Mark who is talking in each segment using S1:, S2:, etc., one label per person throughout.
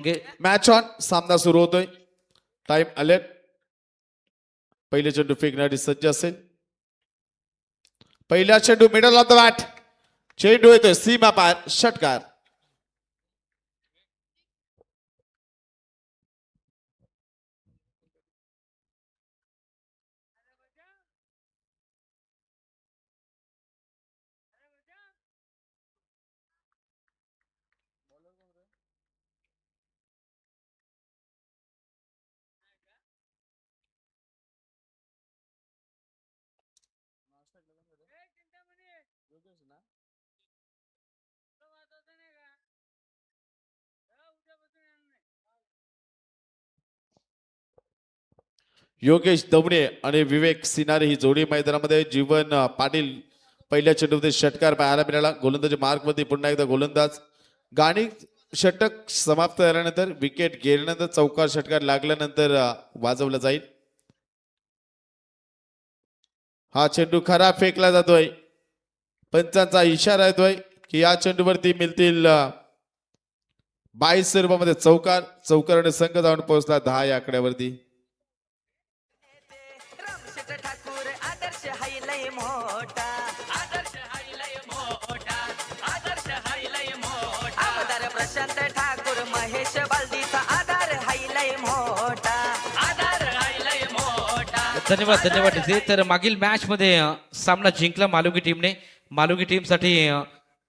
S1: Match on. सामना सुरू होतोय. Time alert. पहिले चेंडू फेकण्यासाठी सज्ज असेल. पहिला चेंडू मिडल ऑफ द बॅट. चेंडू येतोय सीमा पार. षटकार. योगेश दवणे आणि विवेक सिनारे ही जोडी मैदानामध्ये. जीवन पाटील पहिल्या चेंडूमध्ये षटकार पाहायला मिळाला. गोलंदाजी मार्क मध्ये पुन्हा एकदा गोलंदाज. गाणी षटक समाप्त झाल्यानंतर विकेट गेल्यानंतर चौकार षटकार लागल्यानंतर वाजवला जाईल. हा चेंडू खरा फेकला जातोय. पंचांचा इशारा येतोय की या चेंडूवरती मिळतील 22 रुपयामध्ये चौकार. चौकाराने संघ जाऊन पोहोचला 10 या आकड्यावरती.
S2: धन्यवाद धन्यवाद. तर मागील मॅच मध्ये सामना जिंकला मालुगी टीमने. मालुगी टीमसाठी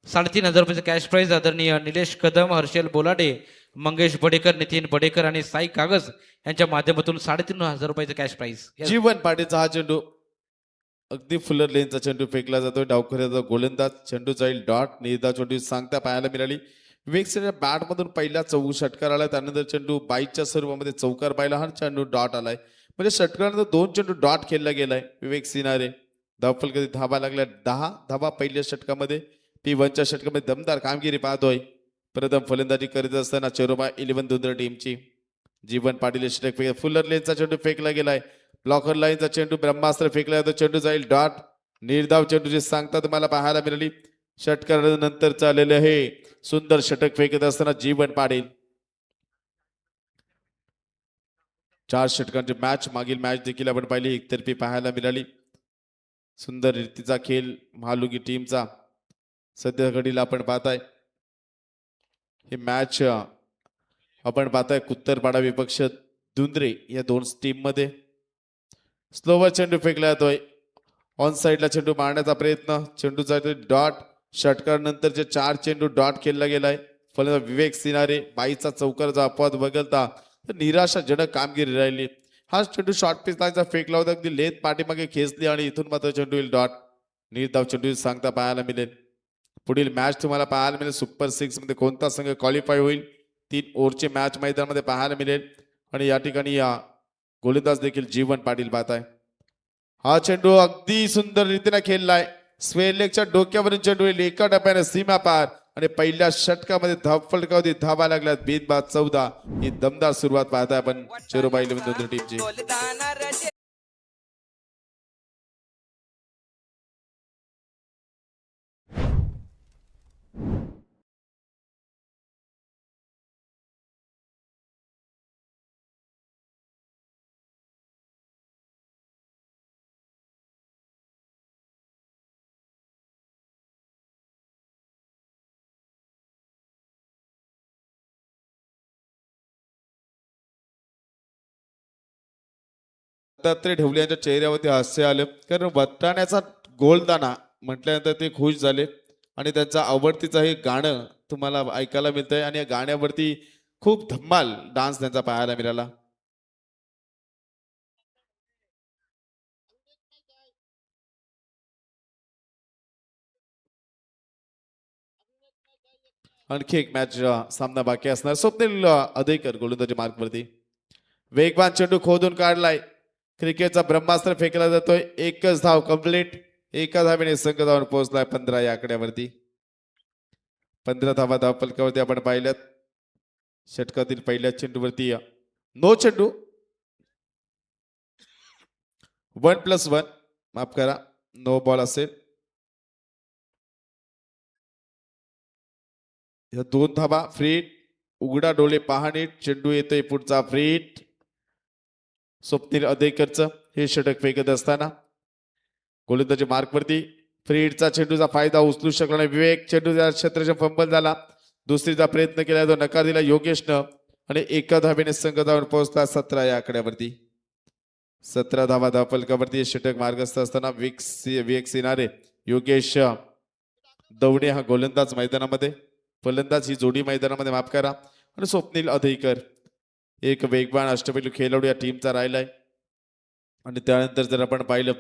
S2: 3,500 रुपयाचं कॅश प्राइज आदरणीय निलेश कदम, हर्षल बोलाडे, मंगेश बडेकर, नितीन बडेकर आणि साई कागज यांच्या माध्यमातून 3,500 रुपयाचं कॅश प्राइज.
S1: जीवन पाटीलचा हा चेंडू अगदी फुलर लेनचा चेंडू फेकला जातोय. डावखऱ्याचा गोलंदाज. चेंडू जाईल डॉट. निर्धाव चेंडू सांगता पाहायला मिळाली. विवेक बॅट मधून पहिला षटकार आलाय. त्यानंतर चेंडू 22च्या स्वरूपामध्ये चौकार पाहिला. हा चेंडू डॉट आलाय. म्हणजे षटकारानंतर 2 चेंडू डॉट खेळला गेलाय. विवेक सिनारे धावफल कधी धाबा लागल्या 10 धाबा पहिल्या षटकामध्ये. P1च्या षटकामध्ये दमदार कामगिरी पाहतोय. प्रथम फलंदाजी करीत असताना चेरोबा 11 दुंदर टीमची. जीवन पाटील षटक फेक. फुलर लेनचा चेंडू फेकला गेलाय. ब्लॉकर लाईनचा चेंडू ब्रह्मास्त्र फेकला जातो. चेंडू जाईल डॉट. निर्धाव चेंडूची सांगता तुम्हाला पाहायला मिळाली. षटकारानंतर चाललेले हे सुंदर षटक फेकत असताना जीवन पाटील. 4 षटकांची मॅच. मागील मॅच देखील आपण पाहिली एकतर्फी पाहायला मिळाली. सुंदर रीतीचा खेळ मालुगी टीमचा सध्या घडीला आपण पाहताय. ही मॅच आपण पाहताय कुत्तरपाडा विपक्ष दुंद्रे या 2 टीम मध्ये. स्लोवर चेंडू फेकला जातोय. ऑन साइडला चेंडू मारण्याचा प्रयत्न. चेंडू जातोय डॉट. षटकार नंतरचे 4 चेंडू डॉट खेळला गेलाय. फलंदाज विवेक सिनारे 22चा चौकारचा अपवाद वगळता निराशाजनक कामगिरी राहिली. हा चेंडू शॉर्ट पिच लाईनचा फेकला होता. अगदी लेत पाठीमागे खेचली आणि इथून मात्र चेंडू येईल डॉट. निर्धाव चेंडू सांगता पाहायला मिळेल. पुढील मॅच तुम्हाला पाहायला मिळेल. सुपर 6 मध्ये कोणता संघ क्वालिफाय होईल 3 ओव्हरची मॅच मैदानामध्ये पाहायला मिळेल. आणि या ठिकाणी या गोलंदाज देखील जीवन पाटील पाहताय. हा चेंडू अगदी सुंदर रीतीने खेळलाय. स्वेलेकच्या डोक्यावरून चेंडू येईल. एका टप्प्याने सीमा पार. आणि पहिल्या षटकामध्ये धावफलकावधी धावा लागल्यात. बिनबाद 14. ही दमदार सुरुवात पाहताय आपण चेरोबा 11 दुंदर टीमची. दत्तात्रय ढवले यांच्या चेहऱ्यावरती हास्य आलं. कारण वट्टाण्याचा गोलदाना म्हटल्यानंतर ते खुश झाले. आणि त्यांचा आवडतीचं हे गाणं तुम्हाला ऐकायला मिळतंय. आणि या गाण्यावरती खूप धम्माल डान्स त्यांचा पाहायला मिळाला. आणखी एक मॅच सामना बाकी असणार. स्वप्नील अधेकर गोलंदाजी मार्कवरती. वेगवान चेंडू खोदून काढलाय. क्रिकेटचा ब्रह्मास्त्र फेकला जातोय. एकच धाव कंप्लीट. एका धावेने संघ जाऊन पोहोचलाय 15 या आकड्यावरती. 15 धावा धाव फलकावरती आपण पाहिल्यात. षटकातील पहिल्या चेंडूवरती नो चेंडू. 1+1 माफ करा नो बॉल असेल. या 2 धावा फ्री. उघडा डोळे पहा नीट, चेंडू येतोय पुढचा फ्रीट. स्वप्नील अदेकरचं हे षटक फेकत असताना गोलंदाजी मार्कवरती फ्रीडचा चेंडूचा फायदा उचलू शकला नाही विवेक. चेंडूचा क्षेत्राचा फंबल झाला. दुसरीचा प्रयत्न केला तो नकार दिला योगेशनं आणि एका धावेने संघ धावून पोहोचला 17 या आकड्यावरती. 17 धावा धावफलकावरती षटक मार्गस्थ असताना विवेक सिनारे योगेश दवणे हा गोलंदाज मैदानामध्ये, फलंदाज ही जोडी मैदानामध्ये माफ करा, आणि स्वप्नील अधईकर एक वेगवान अष्टपैलू खेळाडू या टीमचा राहिलाय. आणि त्यानंतर जर आपण पाहिलं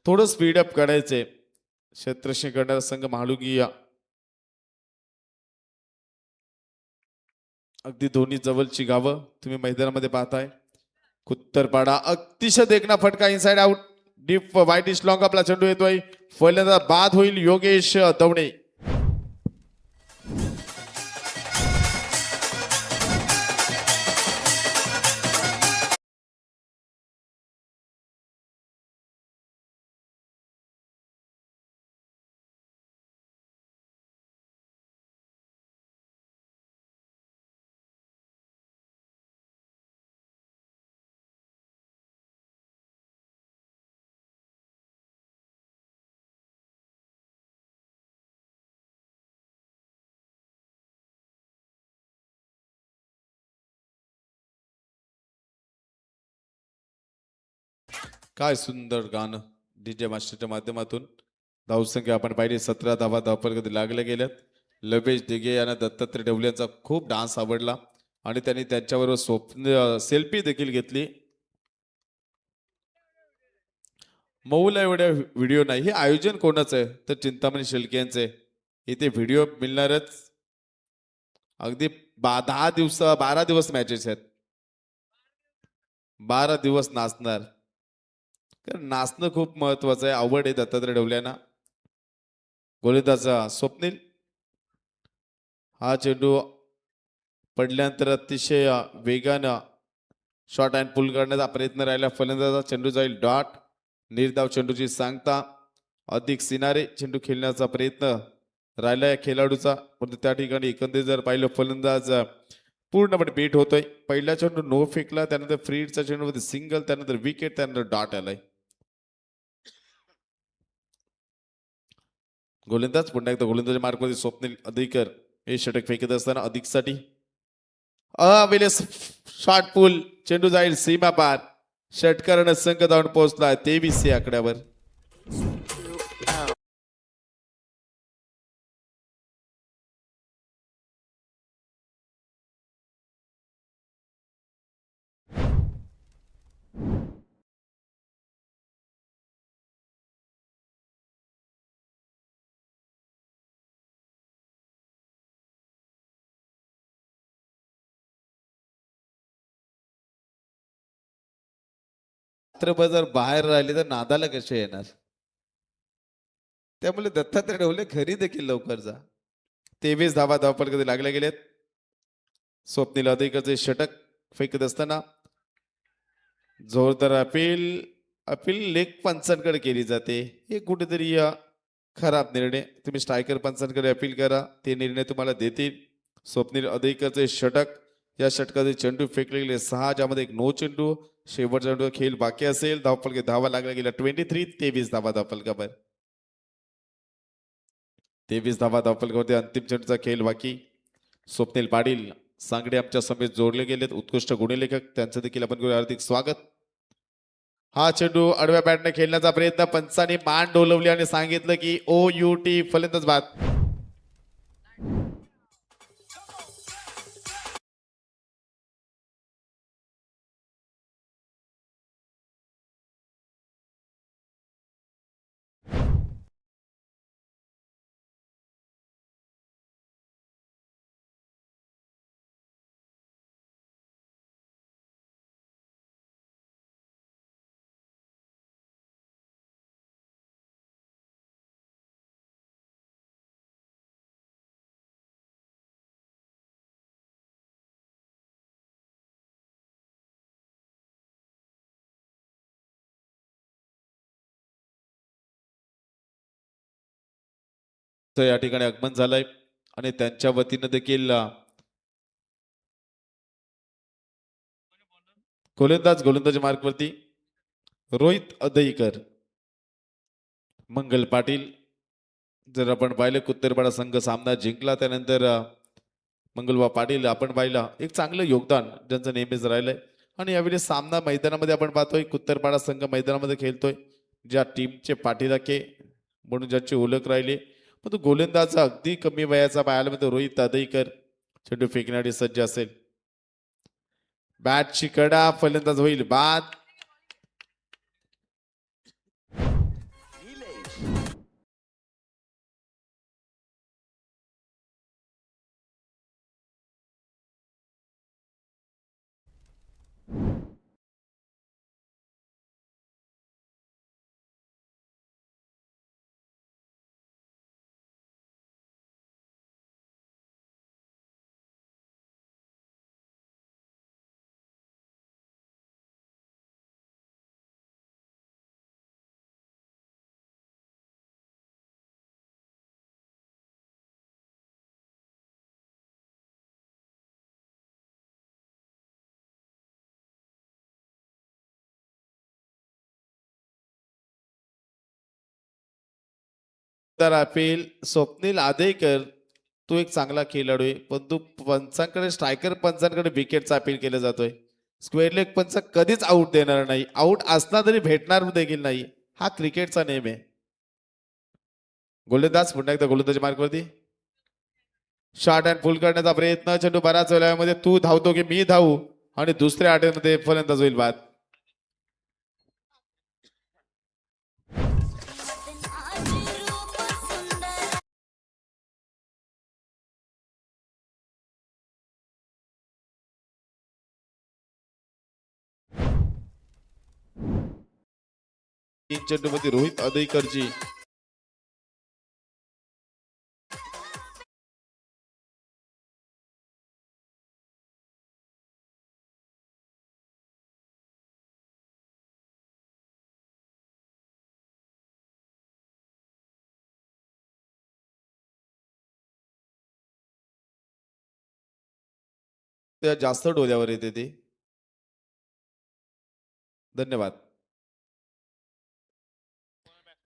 S1: थोडं स्पीडअप करायचंय क्षेत्रक्षण करणारा संघ महालुगी अगदी दोन्ही जवळची गावं तुम्ही मैदानामध्ये पाहताय. कुत्तरपाडा अतिशय देखना फटका इनसाइड आउट डीप वाईट इश लॉंग आपला चेंडू येतोय फलंदाज बाद होईल योगेश दवणे. काय सुंदर गाणं डीजे मास्टरच्या माध्यमातून. धावसंख्या आपण पाहिली 17 धावा धावफलकात लागल्या गेल्यात. लवेश दिघे यांना दत्तात्रय ढवले यांचा खूप डान्स आवडला आणि त्यांनी त्यांच्याबरोबर स्वप्न सेल्फी देखील घेतली. मऊला एवढ्या व्हिडिओ नाही. हे आयोजन कोणाचं आहे तर चिंतामणी शेळके यांचं आहे. इथे व्हिडिओ मिळणारच. अगदी 12 दिवस मॅचेस आहेत. 12 दिवस नाचणार. कारण नाचणं खूप महत्वाचं आहे. आवड आहे दत्तात्रय ढवल्यांना. गोलंदाजा स्वप्नील हा चेंडू पडल्यानंतर अतिशय वेगानं शॉर्ट अँड पुल करण्याचा प्रयत्न राहिला. फलंदाजा चेंडू जाईल डॉट. निर्धाव चेंडूची सांगता अधिक सिनारे चेंडू खेळण्याचा प्रयत्न राहिला या खेळाडूचा, परंतु त्या ठिकाणी एकंदरीत जर पाहिलं फलंदाज पूर्णपणे बीट होतोय. पहिला चेंडू नो फेकला, त्यानंतर फ्रीडचा चेंडू सिंगल, त्यानंतर विकेट, त्यानंतर डॉट आलाय. गोलंदाज पुन्हा एकदा गोलंदाज मार्कमध्ये स्वप्नील अधिकर हे षटक फेकत असताना अधिकसाठी अविलेस शॉर्ट पुल चेंडू जाईल सीमा पार. षटकारानं संघ धावून पोहोचला 23 या आकड्यावर. रात्रभर जर बाहेर राहिले तर नादाला कसे येणार. त्यामुळे दत्तात्रय ढवले घरी देखील लवकर जा. 23 धावा धावफलकात लागल्या गेलेत. स्वप्नील अधिकचे षटक फेकत असताना जोरदार अपील लेग पंचांकडे केली जाते. हे कुठेतरी खराब निर्णय. तुम्ही स्ट्रायकर पंचांकडे अपील करा, ते निर्णय तुम्हाला देतील. स्वप्नील अधिकचे षटक, या षटकाचे चेंडू फेकले गेले 6, ज्यामध्ये एक नो चेंडू. शेवटचा चेंडू खेळ बाकी असेल. धावफलके धावा लागल्या गेल्या 23 धावा धावफलकावर. 23 धावा धावफलकावरती अंतिम चेंडूचा खेळ बाकी. स्वप्नील पाटील सांगडे आमच्या समेत जोडले गेलेत, उत्कृष्ट गुणलेखक, त्यांचं देखील आपण हार्दिक स्वागत. हा चेंडू आडव्या बॅटने खेळण्याचा प्रयत्न, पंचांनी मान डोलवली आणि सांगितलं की OUT फलंदाज बाद. या ठिकाणी आगमन झालंय आणि त्यांच्या वतीनं देखील गोलंदाजी मार्कवरती रोहित अदईकर, मंगल पाटील. जर आपण पाहिलं कुत्तेरपाडा संघ सामना जिंकला त्यानंतर मंगलबा पाटील आपण पाहिला एक चांगलं योगदान ज्यांचं नेहमीच राहिलंय. आणि यावेळी सामना मैदानामध्ये आपण पाहतोय कुत्तेरपाडा संघ मैदानामध्ये खेळतोय ज्या टीमचे पाठीराखे म्हणून ज्याची ओळख राहिली. पण तो गोलंदाज अगदी कमी वयाचा पाहायला मिळतो रोहित अदईकर. चेंडू फेकण्यासाठी सज्ज असेल. बॅटची कडा, फलंदाज होईल बाद. तर अपील स्वप्नील आदेकर. तो एक चांगला खेळाडू आहे पण तू पंचांकडे स्ट्रायकर पंचांकडे विकेटचा अपील केला जातोय. स्क्वेअर लेग पंच कधीच आऊट देणार नाही. आऊट असला तरी भेटणार देखील नाही. हा क्रिकेटचा नेम आहे. गोलंदाज पुन्हा एकदा गोलंदाजी मार्कवरती शॉर्ट अँड फुल करण्याचा प्रयत्न. चेंडू बराच वेळामध्ये तू धावतो की मी धावू आणि दुसऱ्या आटेमध्ये फलंदाज होईल बाद. तीन चेंडूमध्ये रोहित अदईकरची त्या जास्त डोल्यावर येते ती. धन्यवाद.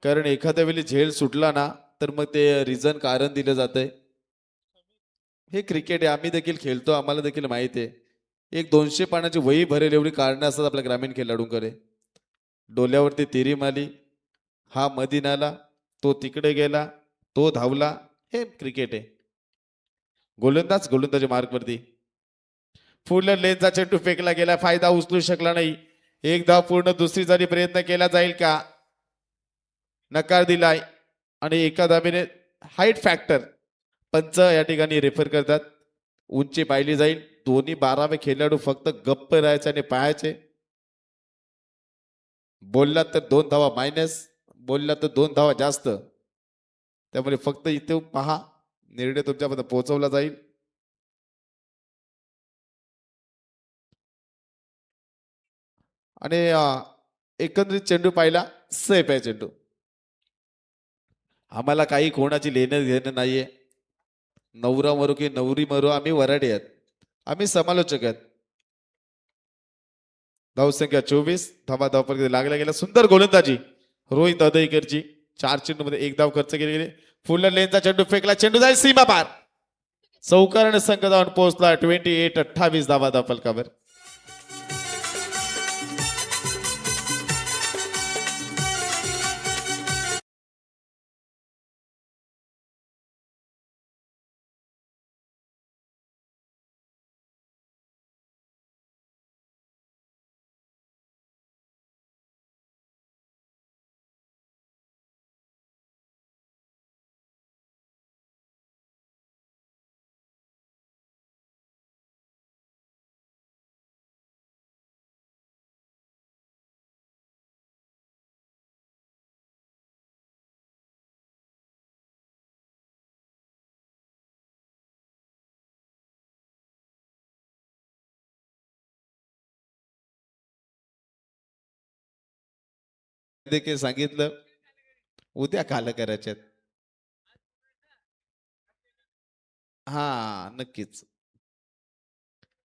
S1: कारण एखाद्या वेळी झेल सुटला ना तर मग ते रिझन कारण दिलं जातंय. हे क्रिकेट आहे. आम्ही देखील खेळतो. आम्हाला देखील माहिती आहे. एक 200 पानाची वही भरेल एवढी कारणं असतात आपल्या ग्रामीण खेळाडूंकडे. डोल्यावरती तिरी मारली, हा मधी आला, तो तिकडे गेला, तो धावला. हे क्रिकेट आहे. गोलंदाजी मार्कवरती फुल लेनचा चेंडू फेकला गेला. फायदा उचलू शकला नाही. एक धाव पूर्ण दुसरी जरी प्रयत्न केला जाईल का? नकार दिलाय आणि एका धावेने हाईट फॅक्टर पंच या ठिकाणी रेफर करतात. उंची पाहिली जाईल. दोन्ही 12वे खेळाडू फक्त गप्प राहायचे आणि पाहायचे. बोलला तर 2 धावा मायनस, बोलला तर 2 धावा जास्त. त्यामुळे फक्त इथे पहा. निर्णय तुमच्यापर्यंत पोहोचवला जाईल. आणि एकंदरीत चेंडू पाहिला सेफ आहे चेंडू. आम्हाला काही कोणाची लेणं देणं नाहीये. नवरा मरू की नवरी मरू आम्ही वराडे आहेत. आम्ही समालोचक आहेत. धावसंख्या 24. धावा धावपट्टी लागला गेला. सुंदर गोलंदाजी रोहित अदईकरची. 4 चेंडूमध्ये 1 धाव खर्च केली गेली. फुल लेनचा चेंडू फेकला. चेंडू जाईल सीमा पार. चौकारण संघ जाऊन पोहोचला. 28 धावा धावफलकावर. देखील सांगितलं उद्या काल करायच्यात. हा नक्कीच.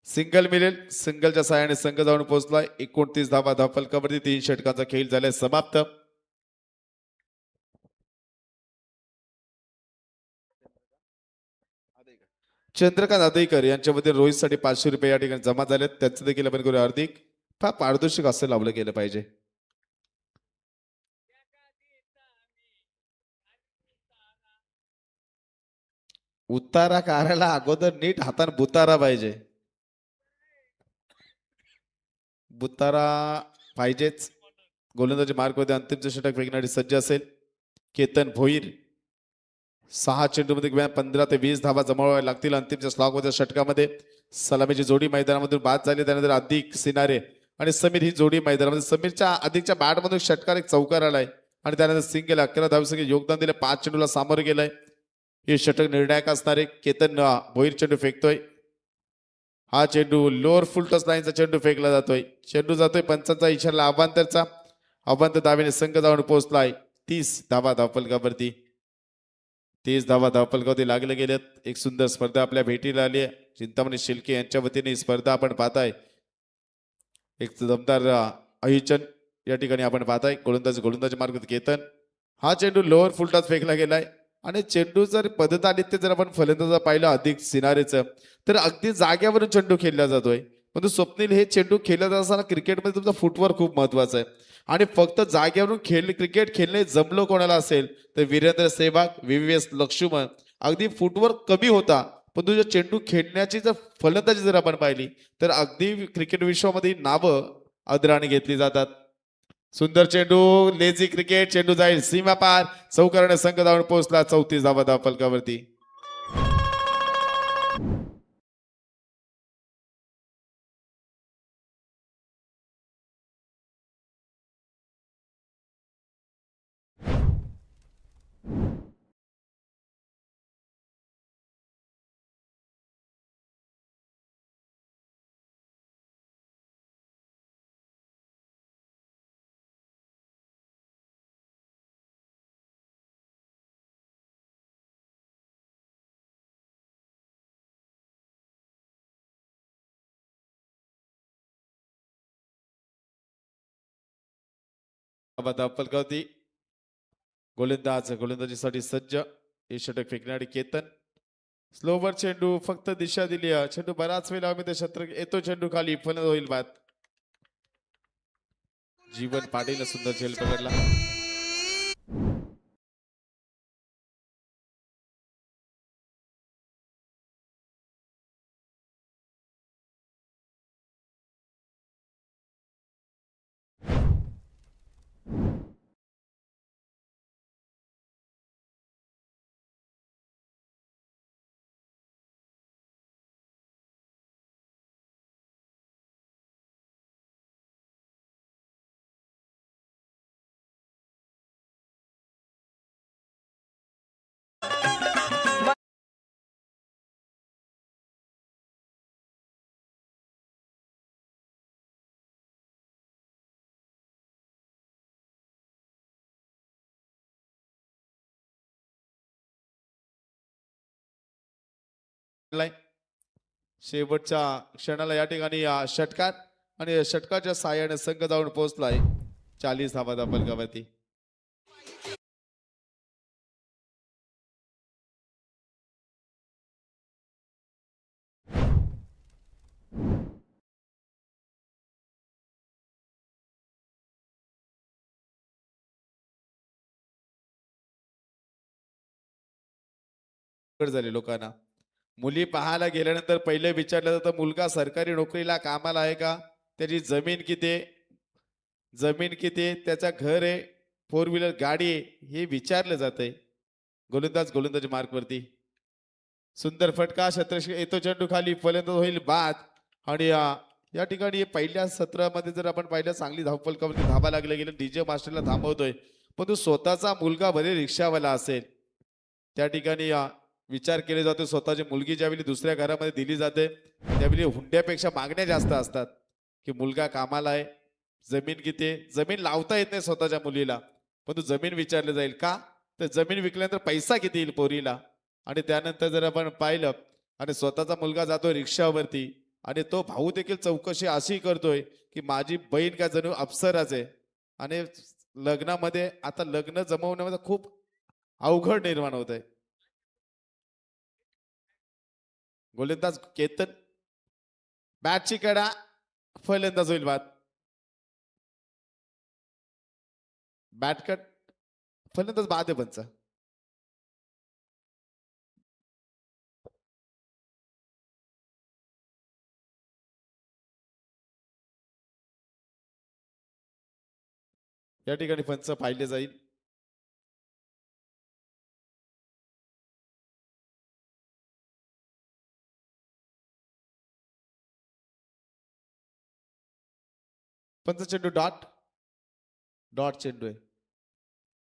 S1: सिंगल मिळेल. सिंगलच्या सहाय्याने संघ जाऊन पोहोचलाय. 29 धावा धावफलकावरती 3 षटकांचा खेळ झालाय समाप्त. चंद्रकांत आदेकर यांच्यामध्ये रोहितसाठी 500 रुपये या ठिकाणी जमा झालेत. त्याचं देखील आपण करूया हार्दिक. फार पारदर्शक असं लावलं गेलं पाहिजे. उतारा काढायला अगोदर नीट हाताने बुतारा पाहिजे. बुतारा पाहिजेच. गोलंदाजी मार्कमध्ये अंतिम षटक फेकण्यासाठी सज्ज असेल केतन भोईर. 6 चेंडूमध्ये 15 ते 20 धावा जमावाव्या लागतील अंतिमच्या स्लॉगच्या षटकामध्ये. सलामीची जोडी मैदानामधून बाद झाली. त्यानंतर अधिक सिनारे आणि समीर ही जोडी मैदानामध्ये. समीरच्या अधिकच्या बॅटमधून षटकार एक चौकार आलाय आणि त्यानंतर सिंगल 11 धावसंख्या योगदान दिले. 5 चेंडूला सामोरे गेलाय. हे षटक निर्णायक असणारे केतन भोईर चेंडू फेकतोय. हा चेंडू लोअर फुल टच लाईनचा चेंडू फेकला जातोय. चेंडू जातोय पंचांचा इशारा अवांतरचा. अवांतर धावेने संघ जाऊन पोहोचलाय 30 धावा धावफलकावरती. 30 धावा धावफलकावरती लागले गेलेत. एक सुंदर स्पर्धा आपल्या भेटीला आली आहे. चिंतामणी शिल्के यांच्या वतीने ही स्पर्धा आपण पाहताय. एक दमदार आयोजन या ठिकाणी आपण पाहताय. गोलंदाजी मार्ग केतन. हा चेंडू लोअर फुल टच फेकला गेलाय आणि चेंडू जर पद्धत आली ते जर आपण फलंदाज पाहिलं अधिक सिनारेचं तर अगदी जाग्यावरून चेंडू खेळला जातोय. परंतु स्वप्नील हे चेंडू खेळला जात असताना क्रिकेटमध्ये तुमचा फुटवर्क खूप महत्वाचा आहे आणि फक्त जाग्यावरून क्रिकेट खेळणे जमलं कोणाला असेल तर वीरेंद्र सेहवाग, VVS लक्ष्मण. अगदी फुटवर्क कमी होता पण तुझ्या चेंडू खेळण्याची जर फलंदाजी जर आपण पाहिली तर अगदी क्रिकेट विश्वामध्ये नावं आदराने घेतली जातात. सुंदर चेंडू लेझी क्रिकेट. चेंडू जाईल सीमा पार. चौकाराने संघ जाऊन पोहोचला 34 धावा धावफलकावरती. धावफलकावरती गोलंदाजीसाठी सज्ज. हे षटक फेकणारी केतन. स्लोवर चेंडू फक्त दिशा दिली आहे. चेंडू बराच वेळ लावते शत्रक येतो. चेंडू खाली फलंदाज होईल बाद. जीवन पाटील सुंदर झेल पकडला. शेवटच्या क्षणाला या ठिकाणी षटकार आणि षटकाच्या साहाय्याने संघ जाऊन पोहोचलाय 40 धावा धावफलकावरती. झाले लोकांना. मुली पाहायला गेल्यानंतर पहिले विचारलं जातं मुलगा सरकारी नोकरीला कामाला आहे का, त्याची जमीन किती आहे, त्याचा घर आहे, 4 व्हीलर गाडी आहे, हे विचारलं जातंय. गोलंदाजी मार्कवरती सुंदर फटका. शतरक्षक येतो. चेंडू खाली फलंदाज होईल बाद. आणि या ठिकाणी पहिल्या सत्रामध्ये जर आपण पाहिलं चांगली धावफलकावरती धावा लागल्या गेल्या. DJ मास्टरला थांबवतोय पण तो स्वतःचा मुलगा भले रिक्षावाला असेल त्या ठिकाणी विचार केले जातो. स्वतःची मुलगी ज्यावेळी दुसऱ्या घरामध्ये दिली जाते त्यावेळी हुंड्यापेक्षा मागण्या जास्त असतात की मुलगा कामाला आहे, जमीन किती आहे. जमीन लावता येत नाही स्वतःच्या मुलीला पण जमीन विचारले जाईल का, तर जमीन विकल्यानंतर पैसा किती येईल पोरीला. आणि त्यानंतर जर आपण पाहिलं आणि स्वतःचा मुलगा जातो रिक्षावरती आणि तो भाऊ देखील चौकशी अशी करतोय की माझी बहीण का जणू अप्सराच आहे आणि लग्नामध्ये आता लग्न जमवण्यामध्ये खूप अवघड निर्माण होत आहे. गोलंदाज केतन बॅटची कडा फलंदाज होईल बाद. बॅट कट फलंदाज बाद आहे पंच. या ठिकाणी पंच पाहिले जाईल. पंच चेंडू डॉट डॉट चेंडू आहे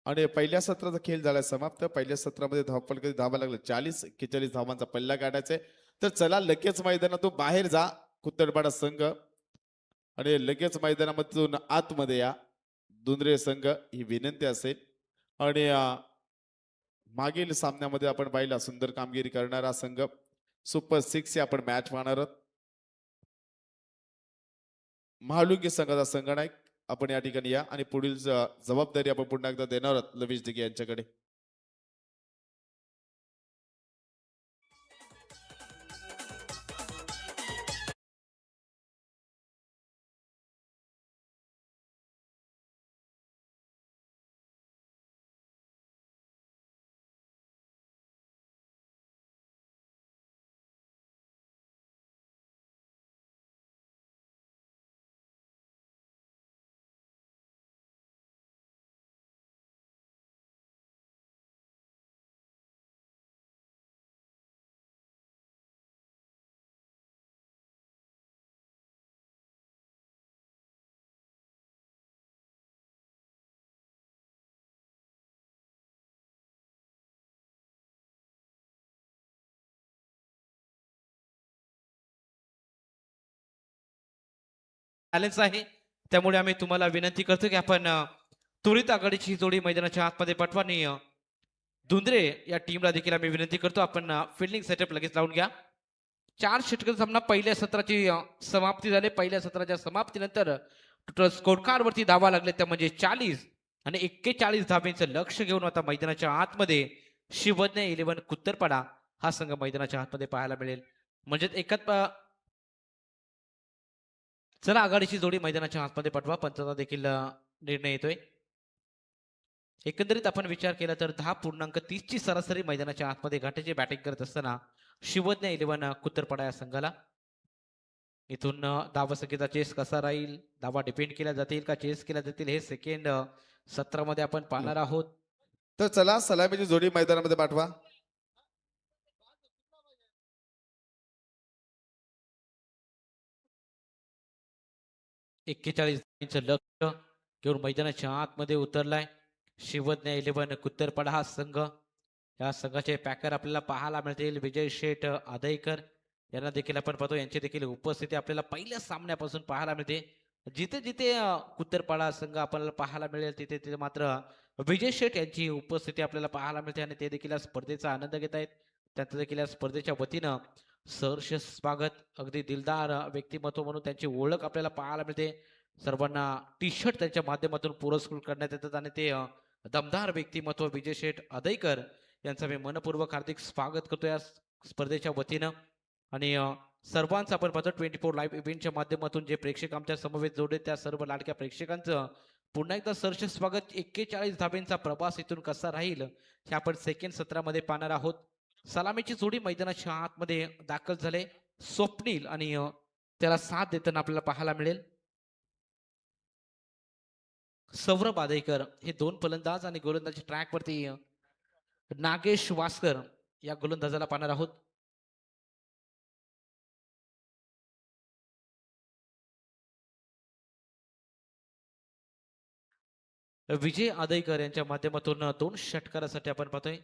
S1: आणि पहिल्या सत्राचा खेळ झाला समाप्त. पहिल्या सत्रामध्ये धावफलक धावा लागले 40-41 धावांचा पल्ला काढायचा आहे. तर चला लगेच मैदानातून बाहेर जा कुत्तडपाडा संघ आणि लगेच मैदानामधून आतमध्ये या दुंद्रे संघ ही विनंती असेल. आणि मागील सामन्यामध्ये आपण पाहिला सुंदर कामगिरी करणारा संघ सुपर 6 आपण मॅच पाहणार आहोत. महालुंगी संघाचा संघनायक आपण या ठिकाणी या आणि पुढील जबाबदारी आपण पुन्हा एकदा देणार आहोत लवीश दिघे यांच्याकडे.
S2: बॅलन्स आहे त्यामुळे आम्ही तुम्हाला विनंती करतो की आपण त्वरित आघाडीची जोडी मैदानाच्या आतमध्ये पाठवा आणि धुंद्रे या टीमला देखील आम्ही विनंती करतो आपण फिल्डिंग सेटअप लगेच लावून घ्या. 4 षटकांचा सामना पहिल्या सत्राची समाप्ती झाली. पहिल्या सत्राच्या समाप्तीनंतर टोटल स्कोर कार्ड वरती धावा लागले त्या म्हणजे 40 आणि 41 धाब्यांचं लक्ष घेऊन आता मैदानाच्या आतमध्ये शिवज्ञ 11 कुत्तरपाडा हा संघ मैदानाच्या आतमध्ये पाहायला मिळेल. म्हणजे एकच चला आघाडीची जोडी मैदानाच्या आतमध्ये पाठवा. पंचाचा देखील निर्णय येतोय. एकंदरीत आपण विचार केला तर 10.30 ची सरासरी मैदानाच्या आतमध्ये घाटाची बॅटिंग करत असताना शिवज्ञ 11 कुत्तरपाडा या संघाला इथून धावसंख्येचा चेस कसा राहील, धावा डिपेंड केल्या जातील का चेस केल्या जातील हे सेकंड सत्रामध्ये आपण पाहणार आहोत.
S1: तर चला सलामीची जोडी मैदानामध्ये पाठवा.
S2: 41 लक्ष घेऊन मैदानाच्या आतमध्ये उतरलाय शिवज्ञ 11 कुत्तरपाडा हा संघ. या संघाचे पॅकर आपल्याला पाहायला मिळतील. विजय शेठ आदईकर यांना देखील आपण पाहतो. यांची देखील उपस्थिती आपल्याला पहिल्या सामन्यापासून पाहायला मिळते. जिथे जिथे कुत्तरपाडा संघ आपल्याला पाहायला मिळेल तिथे तिथे मात्र विजय शेठ यांची उपस्थिती आपल्याला पाहायला मिळते आणि ते देखील या स्पर्धेचा आनंद घेत आहेत. त्यांचं देखील या स्पर्धेच्या वतीनं सहर्ष स्वागत. अगदी दिलदार व्यक्तिमत्व म्हणून त्यांची ओळख आपल्याला पाहायला मिळते. सर्वांना टी शर्ट त्यांच्या माध्यमातून पुरस्कृत करण्यात येतात आणि ते दमदार व्यक्तिमत्व विजय शेठ आदईकर यांचं मी मनपूर्वक हार्दिक स्वागत करतो या स्पर्धेच्या वतीनं. आणि सर्वांचं आपण पाहतो 24 लाईव्ह इव्हेंटच्या माध्यमातून जे प्रेक्षक आमच्या समवेत जोडले त्या सर्व लाडक्या प्रेक्षकांचं पुन्हा एकदा सहर्ष स्वागत. 41 धाब्यांचा प्रवास इथून कसा राहील हे आपण सेकंड सत्रामध्ये पाहणार आहोत. सलामीची जोडी मैदानाच्या आतमध्ये दाखल झाले स्वप्नील आणि त्याला साथ देताना आपल्याला पाहायला मिळेल सौरभ आदेकर. हे दोन फलंदाज आणि गोलंदाजी ट्रॅक वरती नागेश वास्कर या गोलंदाजाला पाहणार आहोत. विजय आदईकर यांच्या माध्यमातून 2 षटकारासाठी आपण पाहतोय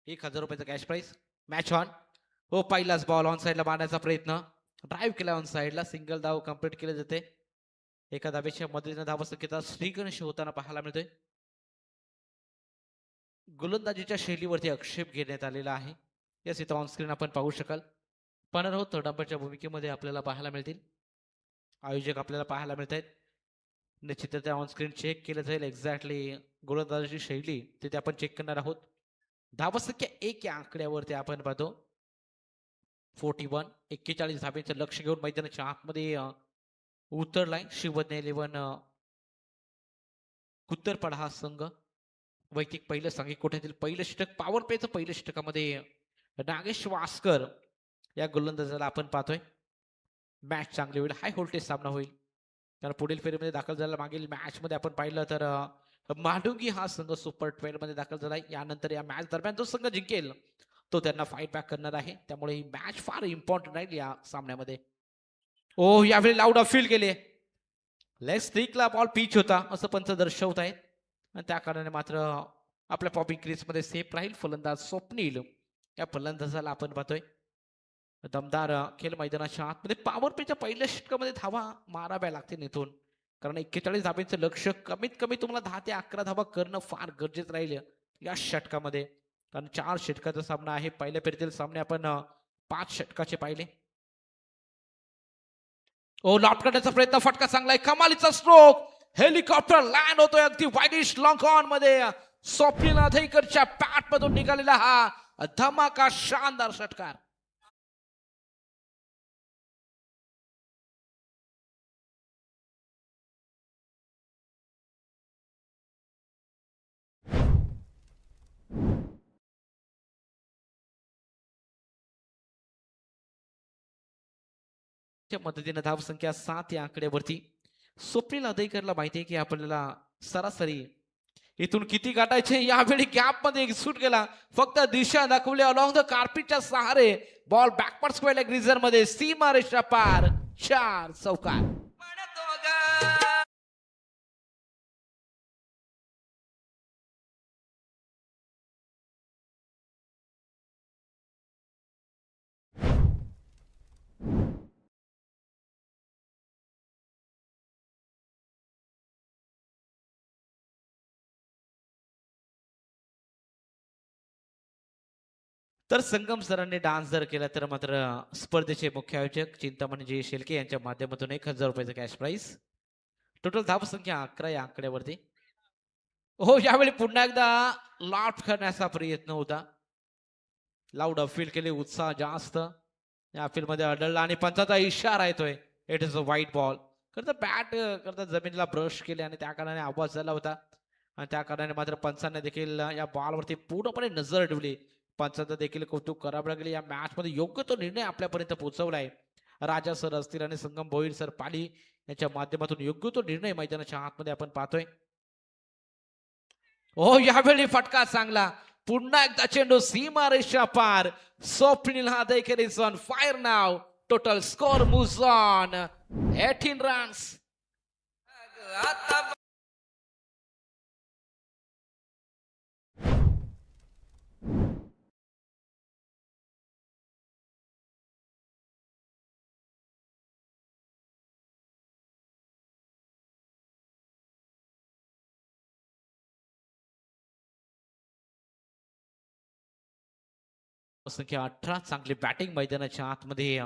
S2: 1000 रुपयाचा कॅश प्राइस. Match on. हो पहिलाच बॉल ऑन साईडला मारण्याचा प्रयत्न ड्राईव्ह केला ऑन साईडला. सिंगल धाव कंप्लीट केले जाते. एका धावेच्या मदतीने धावसंख्येचा श्रीगणेश होताना पाहायला मिळतोय. गोलंदाजीच्या शैलीवरती आक्षेप घेण्यात आलेला आहे. यस इथं ऑन स्क्रीन आपण पाहू शकाल. पाहणार आहोत थर्ड अंपायरच्या भूमिकेमध्ये आपल्याला पाहायला मिळतील आयोजक आपल्याला पाहायला मिळत आहेत. निश्चितच ऑन स्क्रीन चेक केलं जाईल एक्झॅक्टली गोलंदाजाची शैली तिथे आपण चेक करणार आहोत. धावा संख्या 1 या आकड्यावरती आपण पाहतो 41 41 धाब्यांचं लक्ष घेऊन मैदानाच्या आतमध्ये उतरलाय शिवज्ञ 11 कुत्तरपाडा हा संघ. वैयक्तिक पहिलं सांघिक कोट्यातील पहिलं षटक पॉवर प्लेचं पहिलं षटकामध्ये नागेश वास्कर या गोलंदाजाला आपण पाहतोय. मॅच चांगली होईल हाय व्होल्टेज सामना होईल कारण पुढील फेरीमध्ये दाखल झाला मागील मॅच मध्ये आपण पाहिलं तर माडुंगी हा संघ सुपर 12 मध्ये दाखल झालाय. यानंतर या मॅच दरम्यान जो संघ जिंकेल तो त्यांना फाईट बॅक करणार आहे त्यामुळे ही मॅच फार इम्पॉर्टंट राहील या सामन्यामध्ये. ओ यावेळी लाऊड अपील केले लेग स्टिकला बॉल पिच होता असं पंच दर्शवत आहेत आणि त्या कारणाने मात्र आपल्या पॉपिंग क्रीजमध्ये सेफ राहील फलंदाज स्वप्नील या फलंदाजाला आपण पाहतोय. दमदार खेळ मैदानाच्या आतमध्ये पॉवर प्लेच्या पहिल्या षटकामध्ये धावा माराव्या लागतील इथून कारण 41 धाब्यांचं लक्ष कमीत कमी तुम्हाला 10 ते 11 धावा करणं फार गरजेचं राहील या षटकामध्ये कारण 4 षटकाचा सामना आहे. पहिल्या फेरीतील सामने आपण 5 षटकाचे पाहिले. ओ लॉट करण्याचा प्रयत्न फटका चांगलाय कमालीचा स्ट्रोक हेलिकॉप्टर लँड होतोय अगदी वाईडिश लॉंग ऑन मध्ये स्वप्नील अधईकरच्या पॅट मधून निघालेला हा धमाका शानदार षटकार. मदतीने धाव संख्या 7 या आकड्यावरती स्वप्नील अधईकरला माहिती आहे की आपल्याला सरासरी इथून किती गाठायचे. यावेळी गॅप मध्ये सूट केला फक्त दिशा दाखवली अलॉंग द कार्पेटच्या सहारे बॉल बॅकवर्ड स्क्वेअर ग्रीजर मध्ये सीमा रेषा पार 4 चौकार. तर संगम सरांनी डान्स जर केला तर मात्र स्पर्धेचे मुख्य आयोजक चिंतामणी जी शेलके यांच्या माध्यमातून 1000 रुपयाचं कॅश प्राइज. टोटल धाव संख्या 11 या आकड्यावरती. हो यावेळी पुन्हा एकदा लॉट करण्याचा प्रयत्न होता लाऊड अपील केले उत्साह जास्त या अपील मध्ये आढळला आणि पंचाचा इशारा येतोय it is a white ball करता बॅट करता जमिनीला ब्रश केले आणि त्या कारणाने आवाज झाला होता आणि त्या कारणाने मात्र पंचांनी देखील या बॉलवरती पूर्णपणे नजर ठेवली. पंचांचं देखील कौतुक करावं लागले या मॅच मध्ये योग्य तो निर्णय आपल्यापर्यंत पोहोचवलाय. राजा सर असतील आणि संगम भोईर सर पाली यांच्या माध्यमातून योग्य तो निर्णय मैदानाच्या आतमध्ये आपण पाहतोय. हो यावेळी फटका चांगला पुन्हा एकदा चेंडू सीमा रेषा पार Swapnil Adhaikar is on fire नाव. Total score moves on 18 runs. संख्या 18 चांगली बॅटिंग मैदानाच्या आतमध्ये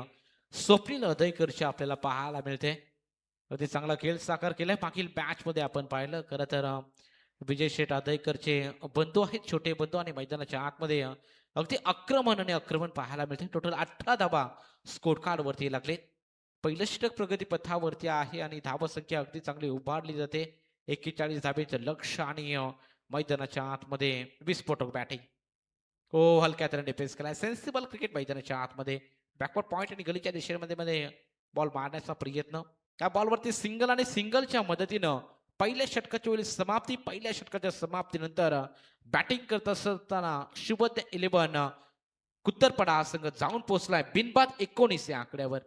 S2: स्वप्नील अधईकरची आपल्याला पाहायला मिळते. अगदी चांगला खेळ साकार केलाय मागील मॅच मध्ये आपण पाहिलं खरं तर विजय शेठ अधईकरचे बंधू आहेत छोटे बंधू आणि मैदानाच्या आतमध्ये अगदी आक्रमण पाहायला मिळते. टोटल 18 धाबा स्कोर कार्ड वरती लागले. पहिलं षटक प्रगती पथावरती आहे आणि धावा संख्या अगदी चांगली उभारली जाते. 41 धाब्याचं लक्ष आणि मैदानाच्या आतमध्ये विस्फोटक बॅटिंग. हो हलक्या तऱ्हेने डिफेन्स केला सेन्सिबल क्रिकेट मैदानाच्या आतमध्ये बॅकवर्ड पॉइंट आणि गलीच्या दिशेमध्ये बॉल मारण्याचा प्रयत्न त्या बॉलवरती सिंगल आणि सिंगलच्या मदतीनं पहिल्या षटकाच्या वेळी समाप्ती पहिल्या षटकाच्या समाप्तीनंतर बॅटिंग करत असताना शुभज्ञ 11 कुत्तरपाडा हा संघ जाऊन पोहोचलाय बिनबाद 19 या आकड्यावर.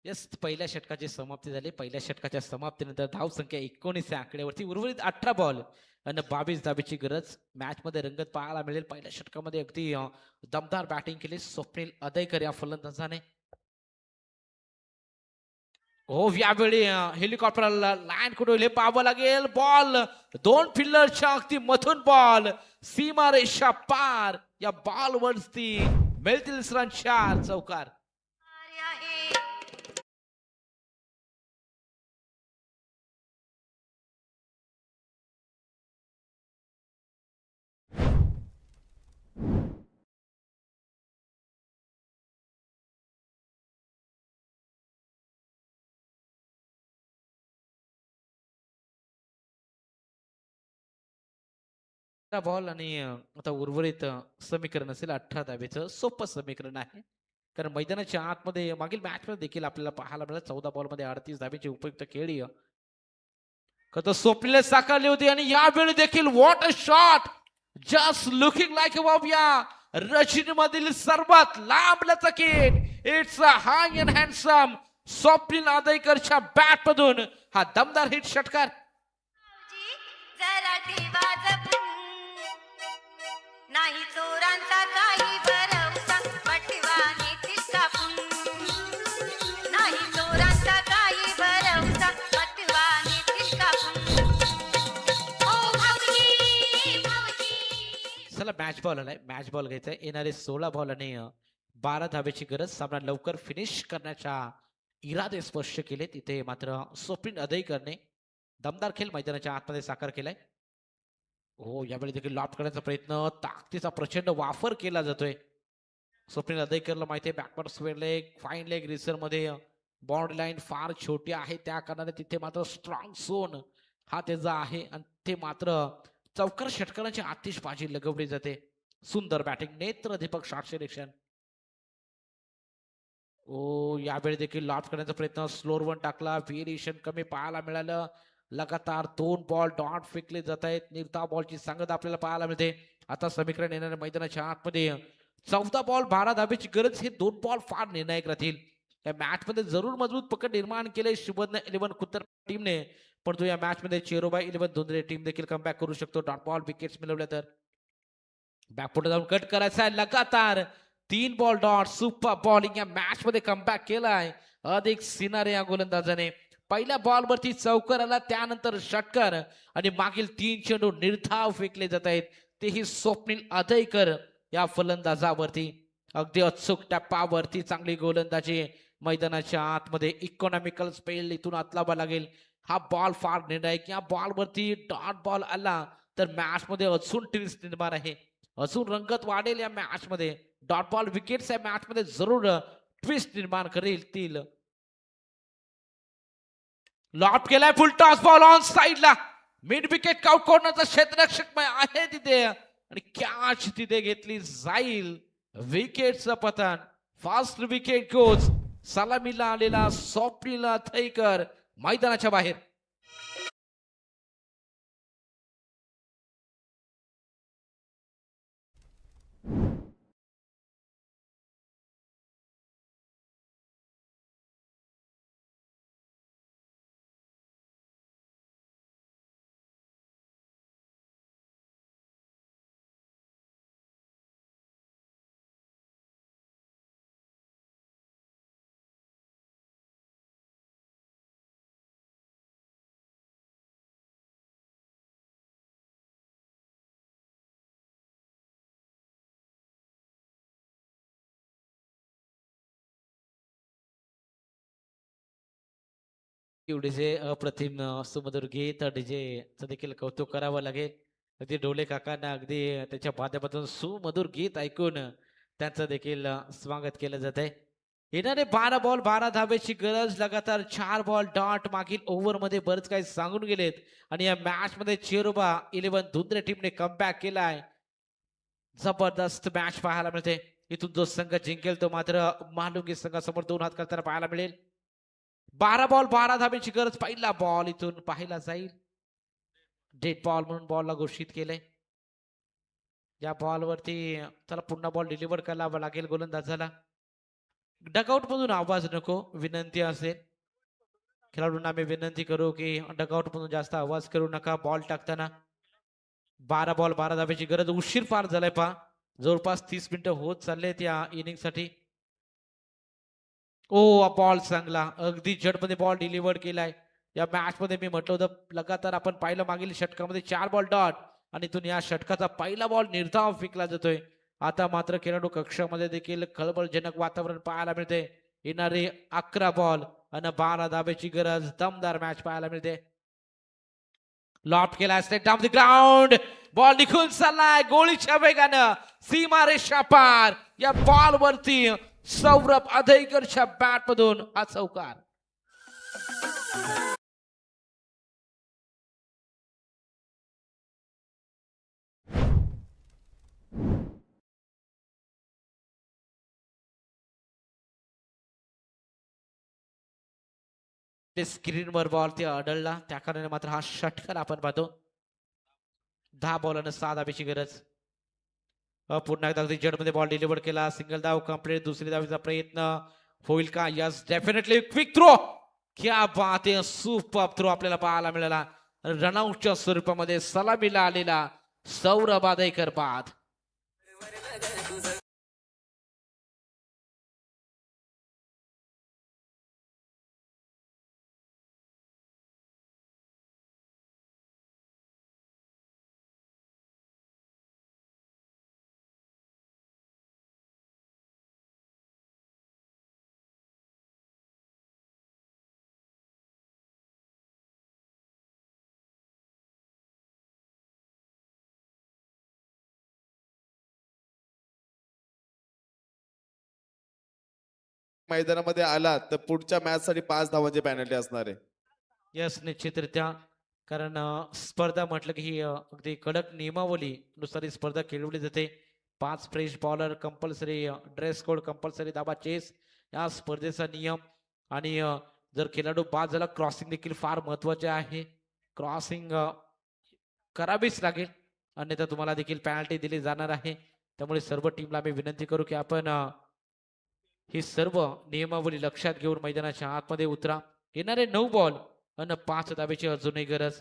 S2: येस, पहिल्या षटकाची समाप्ती झाली. पहिल्या षटकाच्या समाप्तीनंतर धावसंख्या 19 या आकड्यावरती उर्वरित 18 बॉल आणि 22 धाबेची गरज मॅच मध्ये रंगत पाहायला मिळेल. पहिल्या षटकामध्ये अगदी दमदार बॅटिंग केली स्वप्नील अदैकर या फलंदाजाने. हो, यावेळी हेलिकॉप्टरला लँड करून हे पाहावं लागेल. बॉल 2 फिल्डरच्या अगदी मधून बॉल सीमारेषा पार. या बॉल वरती मिळतील रन 4 चौकार. बॉल आणि आता उर्वरित समीकरण असेल 18 धावेचं सोपं समीकरण आहे. कारण मैदानाच्या आतमध्ये मागील मॅच मध्ये देखील आपल्याला पाहायला मिळालं 14 बॉल मध्ये 38 धावेची उपयुक्त खेळी कधी स्वप्नील साकारली होती. आणि यावेळी देखील what a shot, just looking like a या रचनेमधील सर्वात लांब लचकीत it's a high and handsome Swapnil अदैकरच्या बॅट मधून हा दमदार हिट षटकार.
S3: जरा ठेवा जपून, नाही चोरांचा काही भरवसा, पटवा नेतील कापून. नाही चोरांचा काही भरवसा, पटवा नेतील कापून. ओ भाऊजी, भाऊजी.
S2: चला मॅच बॉल आलाय. मॅच बॉल घ्यायचा येणारे 16 बॉल आणि 12 धावेची गरज. सामना लवकर फिनिश करण्याच्या इरादे स्पष्ट केले. तिथे मात्र स्वप्नील अदैकरने दमदार खेळ मैदानाच्या आतमध्ये साकार केलाय. हो, यावेळी देखील लॉफ्ट करण्याचा प्रयत्न, ताकदीचा प्रचंड वापर केला जातोय. स्वप्नील अदैकरला माहिती आहे backward square leg, fine leg रिसर मध्ये बाउंड्री लाईन फार छोटी आहे. त्या कारणाने तिथे मात्र स्ट्रॉंग झोन हा त्याचा आहे आणि ते मात्र चौकार षटकाराची आतिषबाजी लगवली जाते. सुंदर बॅटिंग, नेत्र दीपक शॉट सिलेक्शन. ओ, यावेळी देखील लॉफ्ट करण्याचा प्रयत्न, स्लोअर वन टाकला, व्हेरिएशन कमी पाहायला मिळालं. लगातार 2 बॉल डॉट फेकले जात आहेत. निर्धाव बॉलची सांगत आपल्याला पाहायला मिळते. आता समीकरण येणाऱ्या मैदानाच्या आतमध्ये 14 बॉल 12 धाबेची गरज. हे 2 बॉल फार निर्णायक राहतील. या मॅच मध्ये जरूर मजबूत पकड निर्माण केले शुभज्ञ 11 कुत्तर टीमने, परंतु या मॅच मध्ये चेरोबाई 11 धुंद्रे टीम देखील कमबॅक करू शकतो. डॉट बॉल विकेट्स मिळवल्या तर बॅकफुट जाऊन कट करायचा आहे. लगातार 3 बॉल डॉट सुपर बॉलिंग या मॅच मध्ये कमबॅक केलाय अधिक सिनारे या गोलंदाजाने. पहिल्या बॉल वरती चौकार आला, त्यानंतर षटकार आणि मागील 3 चेंडू निर्धाव फेकले जात आहेत. तेही स्वप्नील अदैकर या फलंदाजावरती. अगदी अचूक टप्पावरती चांगली गोलंदाजी मैदानाच्या आतमध्ये. इकॉनॉमिकल स्पेल इथून आतलावा लागेल. हा बॉल फार निर्णायक. या बॉल वरती डॉट बॉल आला तर मॅच मध्ये अजून ट्विस्ट निर्माण आहे, अजून रंगत वाढेल या मॅच मध्ये. डॉट बॉल विकेट्स या मॅच मध्ये जरूर ट्विस्ट निर्माण करेल. लॉप केलाय, फुल टॉस बॉल ऑन साइडला, मिड विकेट काउट कॉर्नरचा क्षेत्ररक्षक आहे तिथे आणि कॅच तिथे घेतली जाईल. विकेटचं पतन, फास्ट विकेट गोज. सलामीला आलेला स्वप्नील अदैकर मैदानाच्या बाहेर. एवढे जे अप्रतिम सुमधुर गीत डीजेचं देखील कौतुक करावं लागेल. अगदी डोले काकांना अगदी त्याच्या माध्यमातून सुमधुर गीत ऐकून त्यांचं देखील स्वागत केलं जात आहे. येणारे 12 बॉल 12 धावेची गरज. लगातार 4 बॉल डॉट मागील ओव्हर मध्ये बरेच काही सांगून गेलेत आणि या मॅच मध्ये चेरोबा 11 धुंद्रे टीमने कमबॅक केलाय. जबरदस्त मॅच पाहायला मिळते. इथून जो संघ जिंकेल तो मात्र मालुंगी संघासमोर 2 हात करताना पाहायला मिळेल. 12 बॉल 12 धाब्याची गरज. पहिला बॉल इथून पाहिला जाईल. डेड बॉल म्हणून बॉलला घोषित केलंय. या बॉल वरती त्याला पुन्हा बॉल डिलिव्हर करावा लागेल गोलंदाजाला. डगआउट मधून आवाज नको, विनंती असेल. खेळाडूंना आम्ही विनंती करू की डगआउट मधून जास्त आवाज करू नका बॉल टाकताना. 12 बॉल 12 धाब्याची गरज, उशीर फार झालाय पहा. जवळपास 30 मिनिटं होत चाललेत या इनिंग साठी. ओ बॉल चांगला, अगदी झटमध्ये बॉल डिलिव्हर केलाय. या मॅच मध्ये मी म्हटलं होतं लगातार आपण पाहिलं मागील षटकामध्ये 4 बॉल डॉट आणि इथून या षटकाचा पहिला बॉल निर्धाव फेकला जातोय. आता मात्र खेळाडू कक्षामध्ये देखील खळबळजनक वातावरण पाहायला मिळते. येणारे 11 बॉल आणि 12 धाब्याची गरज, दमदार मॅच पाहायला मिळते. लॉफ्ट केला state down the ground, ball निघून चाललाय गोळीच्या वेगानं सीमारेषा पार. या बॉल वरती सौरभ अधयकरच्या बॅट मधून हा चौकार. स्क्रीनवर बॉल ते आढळला, त्या कारणाने मात्र हा षटकार आपण पाहतो. 10 बॉल आणि 6 धाब्याची गरज. पुन्हा एकदा अगदी जडमध्ये बॉल डिलिव्हर केला, सिंगल धाव कंप्लीट. दुसरी धावेचा प्रयत्न होईल का? Yes, definitely quick throw. क्या बात आहे, सुपर थ्रो आपल्याला पाहायला मिळाला. रनआउटच्या स्वरूपामध्ये सलामीला आलेला सौरभ आदेकर बाद.
S1: मैदानामध्ये आला तर पुढच्या मॅच साठी 5 धावांची पॅनल्टी असणार आहे.
S2: यस, निश्चितरित्या. कारण स्पर्धा म्हटलं की ही अगदी कडक नियमावली नुसार ही स्पर्धा खेळवली जाते. 5 fresh bowler compulsory, dress code compulsory, दाबा चेस या स्पर्धेचा नियम. आणि जर खेळाडू बाद झाला, क्रॉसिंग देखील फार महत्वाचे आहे. क्रॉसिंग करावीच लागेल, अन्यथा तुम्हाला देखील पॅनल्टी दिली जाणार आहे. त्यामुळे सर्व टीमला मी विनंती करू की आपण ही सर्व नियमावली लक्षात घेऊन मैदानाच्या आतमध्ये उतरा. येणारे 9 बॉल आणि 5 धाब्याची अजूनही गरज.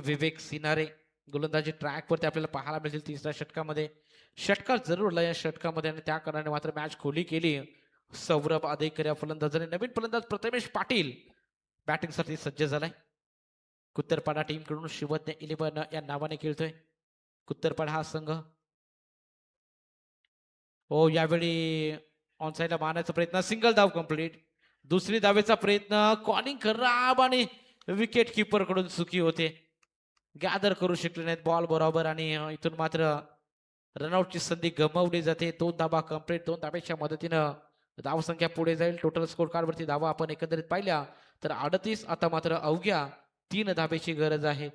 S2: विवेक सिनारे गोलंदाजी ट्रॅक वरती आपल्याला पाहायला मिळतील तिसऱ्या षटकामध्ये. षटकार जरूर या षटकामध्ये आणि त्या कारणाने मात्र मॅच खोली केली सौरभ आदेकर या फलंदाजाने. नवीन फलंदाज प्रथमेश पाटील बॅटिंग साठी सज्ज झालाय. कुत्तरपाडा टीम कडून शिवज्ञ 11 या नावाने खेळतोय कुत्तरपाडा हा संघ. हो, यावेळी ऑन साईडला मारण्याचा प्रयत्न, सिंगल धाव कंप्लीट. दुसरी धावेचा प्रयत्न, कॉलिंग खराब आणि विकेट किपर कडून चुकी होते. गॅदर करू शकले नाहीत बॉल बरोबर आणि इथून मात्र रनआउटची संधी गमावली जाते. 2 धाबा कंप्लीट. 2 धाब्याच्या मदतीनं धावसंख्या पुढे जाईल. टोटल स्कोर कार्ड वरती धावा आपण एकंदरीत पाहिल्या तर 38. आता मात्र अवघ्या 3 धाब्याची गरज आहे.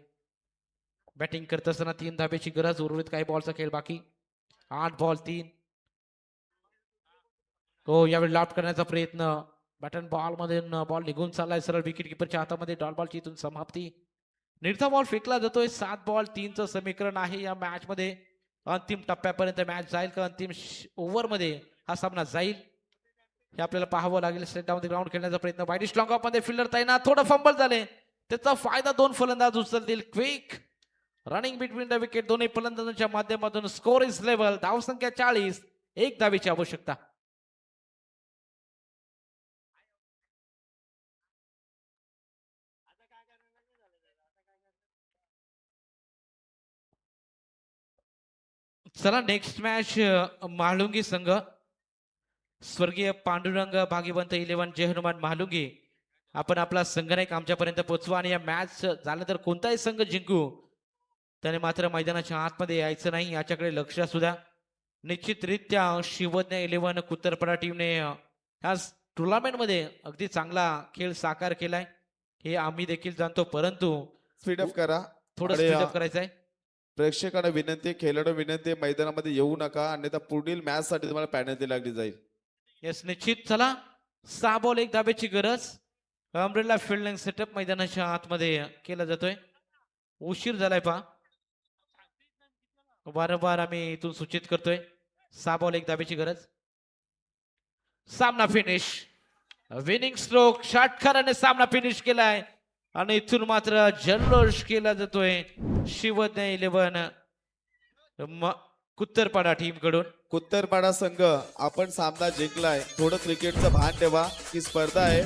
S2: बॅटिंग करत असताना 3 धाब्याची गरज. उर्वरित काही बॉलचा खेळ बाकी. 8 बॉल 3. हो, यावेळी लॉफ्ट करण्याचा प्रयत्न, बॅटन बॉल मध्ये बॉल निघून चाललाय सरळ विकेट किपरच्या हातामध्ये. डॉट बॉलची इथून समाप्ती. निर्धाव बॉल फेकला जातोय. 7 बॉल 3चं समीकरण आहे या मॅच मध्ये. अंतिम टप्प्यापर्यंत मॅच जाईल का अंतिम ओव्हर मध्ये हा सामना जाईल हे आपल्याला पाहावं लागेल. स्ट्रेट डाऊन द ग्राउंड खेळण्याचा प्रयत्न, वाईड स्ट्रॉंग ऑफ मध्ये फिल्डर तैनात. थोडं फंबल झाले, त्याचा फायदा 2 फलंदाज उचलतील. Quick running between the wicket दोन्ही फलंदाजांच्या माध्यमातून. Score is level. धावसंख्या 40. 1 धावेची आवश्यकता. चला नेक्स्ट मॅच म्हाळुंगी संघ स्वर्गीय पांडुरंग भागीवंत 11 जय हनुमान म्हाळुंगी. आपण आपला संघनायक आमच्यापर्यंत पोहोचवा आणि या मॅच झालं तर कोणताही संघ जिंकू त्याने मात्र मैदानाच्या आतमध्ये यायचं नाही याच्याकडे लक्ष असू द्या. निश्चितरित्या शिवज्ञ 11 कुत्तरपाडा टीमने ह्या टुर्नामेंट मध्ये अगदी चांगला खेळ साकार केलाय हे आम्ही देखील जाणतो, परंतु
S1: स्पीड अप करा.
S2: थोडं
S1: आणि,
S2: स्पीड अप करायचं आहे.
S1: प्रेक्षकांना विनंती, खेळाडू विनंती, मैदानामध्ये येऊ नका अन्यथा पुढील मॅच साठी तुम्हाला पॅनल्टी लागली जाईल.
S2: येस, निश्चित. चला 6 बॉल 1 धाब्याची गरज. अम्ब्रेला फिल्डिंग सेटअप मैदानाच्या आतमध्ये केला जातोय. उशीर झालाय पहा, वारंवार आम्ही इथून सूचित करतोय. 6 बॉल 1 धाब्याची गरज. सामना फिनिश. विनिंग स्ट्रोक षटकाराने सामना फिनिश केलाय आणि इथून मात्र जल्लोष केला जातोय शिवज्ञ 11 कुत्तरपाडा टीम कडून.
S1: कुत्तरपाडा संघ आपण सामना जिंकलाय. थोडं क्रिकेटचं भान ठेवा. ही स्पर्धा आहे.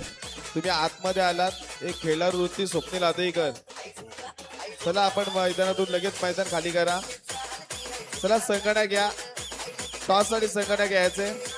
S1: तुम्ही आतमध्ये आलात. एक खेळाडू वृत्ती स्वप्नील आदेकर. चला आपण मैदानातून लगेच मैदान खाली करा. चला संघटना घ्या. टॉस साठी संघटना घ्यायचे.